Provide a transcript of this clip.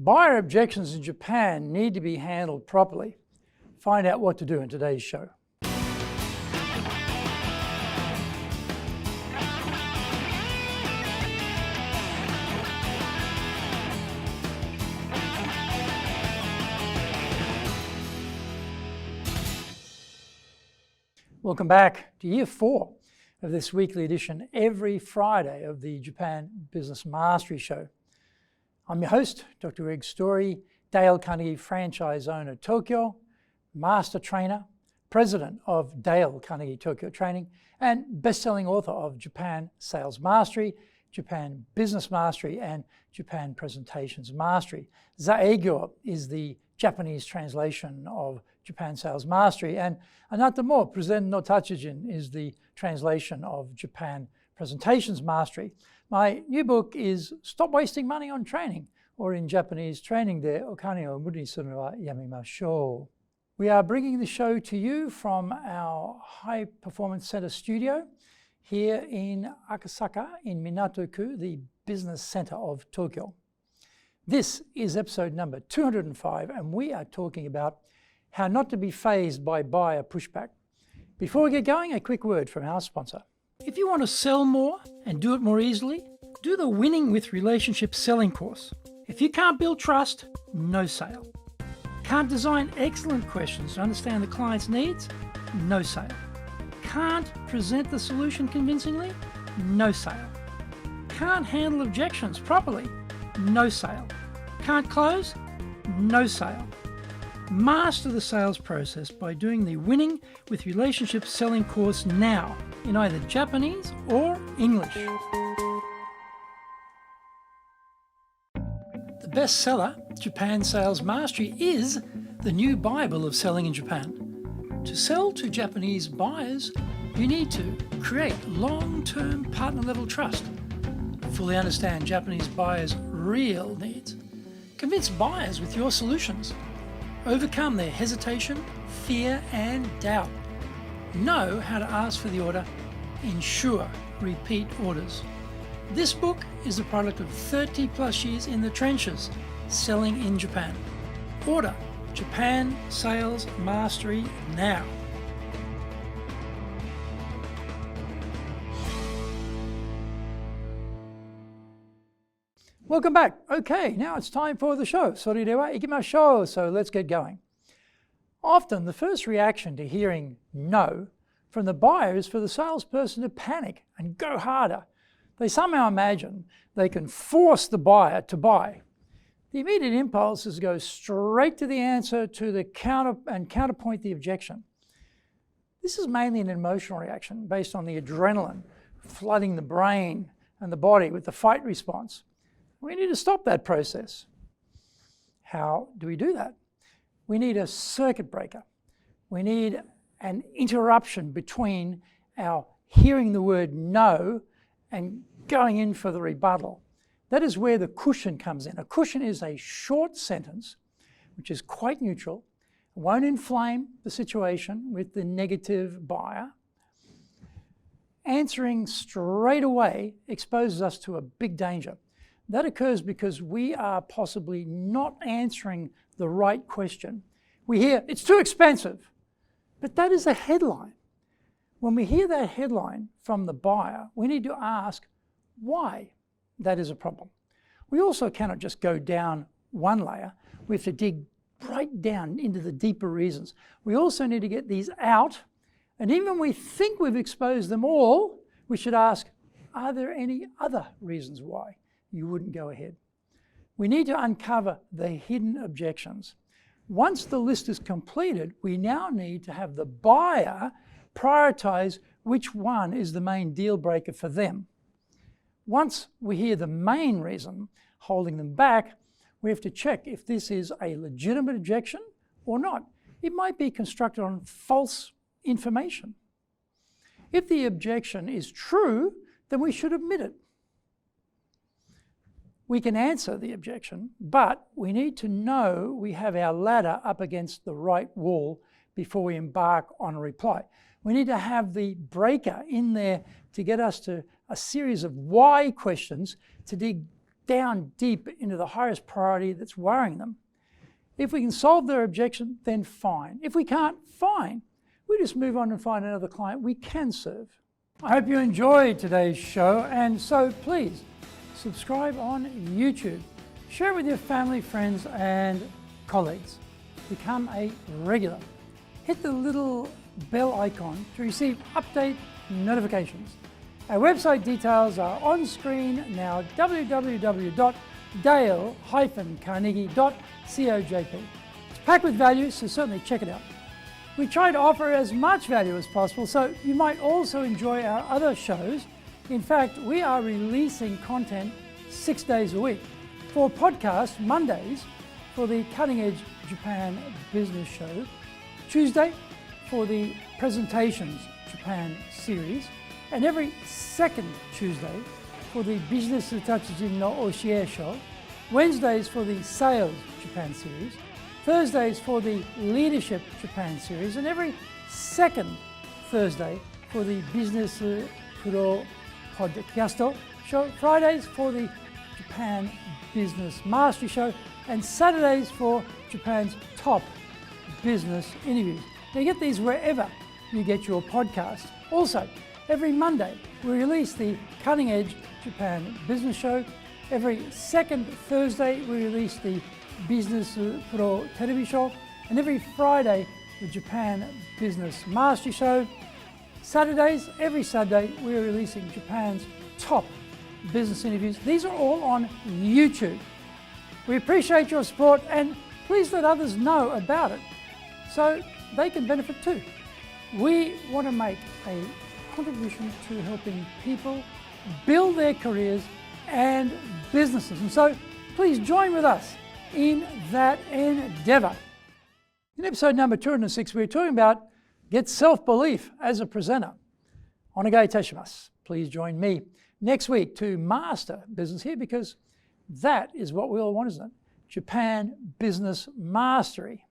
Buyer objections in Japan need to be handled properly. Find out what to do in today's show. Welcome back to Year 4 of this weekly edition every Friday of the Japan Business Mastery Show. I'm your host, Dr. Greg Story, Dale Carnegie franchise owner Tokyo, master trainer, president of Dale Carnegie Tokyo Training, and best-selling author of Japan Sales Mastery, Japan Business Mastery, and Japan Presentations Mastery. Zaegyo is the Japanese translation of Japan Sales Mastery, and Anatamo Present no Tachijin is the translation of Japan Presentations Mastery. My new book is Stop Wasting Money on Training, or in Japanese, Training de Okane o Muri suru wa yamimashou. We are bringing the show to you from our High Performance Center studio here in Akasaka in Minato-ku, the business center of Tokyo. This is episode number 205, and we are talking about how not to be fazed by buyer pushback. Before we get going, a quick word from our sponsor. If you want to sell more and do it more easily, do the Winning with Relationships selling course. If you can't build trust, no sale. Can't design excellent questions to understand the client's needs, no sale. Can't present the solution convincingly, no sale. Can't handle objections properly, no sale. Can't close, no sale. Master the sales process by doing the Winning with Relationships selling course now in either Japanese or English. The bestseller, Japan Sales Mastery, is the new Bible of selling in Japan. To sell to Japanese buyers, you need to create long-term partner-level trust, fully understand Japanese buyers' real needs, convince buyers with your solutions, overcome their hesitation, fear, and doubt, know how to ask for the order, ensure repeat orders. This book is the product of 30 plus years in the trenches selling in Japan. Order Japan Sales Mastery now. Welcome back. Okay, now it's time for the show. Soridewa ikimashou. So let's get going. Often the first reaction to hearing no from the buyer is for the salesperson to panic and go harder. They somehow imagine they can force the buyer to buy. The immediate impulse is to go straight to the answer to the counterpoint the objection. This is mainly an emotional reaction based on the adrenalin flooding the brain and the body with the fight response. We need to stop that process. How do we do that? We need a circuit breaker. We need an interruption between our hearing the word no and going in for the rebuttal. That is where the cushion comes in. A cushion is a short sentence which is quite neutral, won't inflame the situation with the negative buyer. Answering straight away exposes us to a big danger. That occurs because we are possibly not answering the right question. We hear, it's too expensive, but that is a headline. When we hear that headline from the buyer, we need to ask why that is a problem. We also cannot just go down one layer. We have to dig right down into the deeper reasons. We also need to get these out, and even when we think we've exposed them all, we should ask, are there any other reasons why you wouldn't go ahead? We need to uncover the hidden objections. Once the list is completed, we now need to have the buyer prioritize which one is the main deal breaker for them. Once we hear the main reason holding them back, we have to check if this is a legitimate objection or not. It might be constructed on false information. If the objection is true, then we should admit it. We can answer the objection, but we need to know we have our ladder up against the right wall before we embark on a reply. We need to have the breaker in there to get us to a series of why questions to dig down deep into the highest priority that's worrying them. If we can solve their objection, then fine. If we can't, fine. We just move on and find another client we can serve. I hope you enjoyed today's show, and so please subscribe on YouTube. Share it with your family, friends, and colleagues. Become a regular. Hit the little bell icon to receive update notifications. Our website details are on screen now, www.dale-carnegie.cojp. It's packed with value, so certainly check it out. We try to offer as much value as possible, so you might also enjoy our other shows. In fact, we are releasing content 6 days a week. For podcast, Mondays for the Cutting Edge Japan Business Show, Tuesday for the Presentations Japan series, and every second Tuesday for the Business Tatsujin no Oshie Show, Wednesdays for the Sales Japan series, Thursdays for the Leadership Japan series, and every second Thursday for the Business Pro Podcast Show, Fridays for the Japan Business Mastery Show, and Saturdays for Japan's top business interviews. Now you get these wherever you get your podcast. Also, every Monday we release the Cutting Edge Japan Business Show. Every second Thursday we release the Business Pro Television Show, and every Friday the Japan Business Mastery Show. Saturdays, every Saturday, we're releasing Japan's top business interviews. These are all on YouTube. We appreciate your support, and please let others know about it so they can benefit too. We want to make a contribution to helping people build their careers and businesses, and so please join with us in that endeavor. In episode number 206, we're talking about get self-belief as a presenter. Onegai itashimasu. Please join me next week to master business here, because that is what we all want, isn't it? Japan business mastery.